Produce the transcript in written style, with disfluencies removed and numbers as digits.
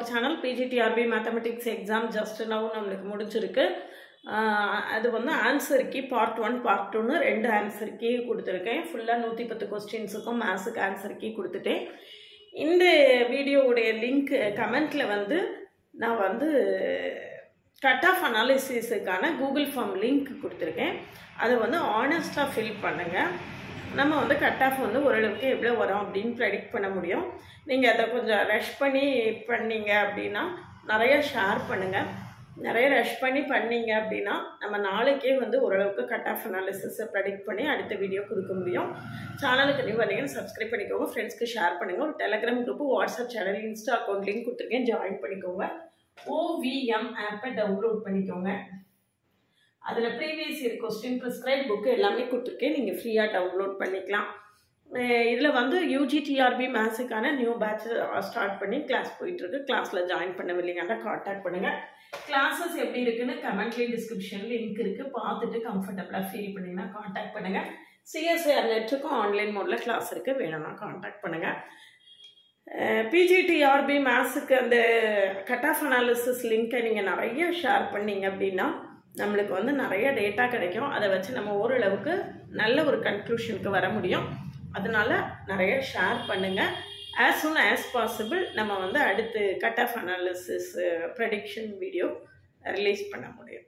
our channel. PGTRB Mathematics exam just now நம்மளுக்கு முடிச்சிருக்கு. அது வந்து ஆன்சர் கீ பார்ட் 1 பார்ட் 2னு ரெண்டு ஆன்சர் கீ கொடுத்துருக்கேன். ஃபுல்லாக 110 கொஸ்டின்ஸுக்கும் மேத்ஸுக்கு ஆன்சர் கீ கொடுத்துட்டேன். இந்த வீடியோவுடைய லிங்க் கமெண்ட்டில் வந்து நான் வந்து கட் ஆஃப் அனாலிசிஸுக்கான கூகுள் ஃபார்ம் லிங்க் கொடுத்துருக்கேன். அதை வந்து ஆனஸ்ட்டாக ஃபில் பண்ணுங்கள். நம்ம வந்து கட் ஆஃப் வந்து ஓரளவுக்கு எவ்வளோ வரும் அப்படின்னு ப்ரெடிக்ட் பண்ண முடியும். நீங்கள் அதை கொஞ்சம் ரஷ் பண்ணி பண்ணீங்க அப்படின்னா நிறைய ஷேர் பண்ணுங்கள். நிறைய ரஷ் பண்ணி பண்ணீங்க அப்படின்னா நம்ம நாளைக்கே வந்து ஓரளவுக்கு கட் ஆஃப் அனாலிசிஸை ப்ரெடிக்ட் பண்ணி அடுத்த வீடியோ கொடுக்க முடியும். சேனலுக்கு நீங்கள் பண்ணீங்கன்னா சப்ஸ்கிரைப் பண்ணிக்கோங்க, ஃப்ரெண்ட்ஸ்க்கு ஷேர் பண்ணுங்கள். ஒரு Telegram group, WhatsApp channel, Insta account link கொடுத்துருக்கேன், ஜாயின் பண்ணிக்கோங்க. OVM ஆப்பை டவுன்லோட் பண்ணிக்கோங்க. அதில் previous year question prescribe book எல்லாமே கொடுத்துருக்கேன், நீங்கள் ஃப்ரீயாக டவுன்லோட் பண்ணிக்கலாம். இதில் வந்து UGTRB மேத்ஸுக்கான நியூ பேட்ச் ஸ்டார்ட் பண்ணி கிளாஸ் போயிட்டுருக்கு. கிளாஸில் ஜாயின் பண்ணவில்லைங்கன்னா காண்டாக்ட் பண்ணுங்கள். கிளாஸஸ் எப்படி இருக்குன்னு கமெண்ட்லேயும் டிஸ்கிரிப்ஷனில் லிங்க் இருக்குது, பார்த்துட்டு கம்ஃபர்டபுளாக ஃபீல் பண்ணிங்கன்னா காண்டாக்ட் பண்ணுங்கள். CSIR நெட்டுக்கும் ஆன்லைன் மோடில் கிளாஸ் இருக்குது, வேணும்னா காண்டாக்ட் பண்ணுங்கள். PGTRB மேத்ஸுக்கு அந்த கட் ஆஃப் அனாலிசிஸ் லிங்க்கை நீங்கள் நிறைய ஷேர் பண்ணிங்க அப்படின்னா நம்மளுக்கு வந்து நிறைய டேட்டா கிடைக்கும். அதை வச்சு நம்ம ஓரளவுக்கு நல்ல ஒரு கன்க்ளூஷனுக்கு வர முடியும். அதனால நிறைய ஷேர் பண்ணுங்கள். as soon as possible நம்ம வந்து அடுத்து cut off analysis prediction video release பண்ண முடியும்.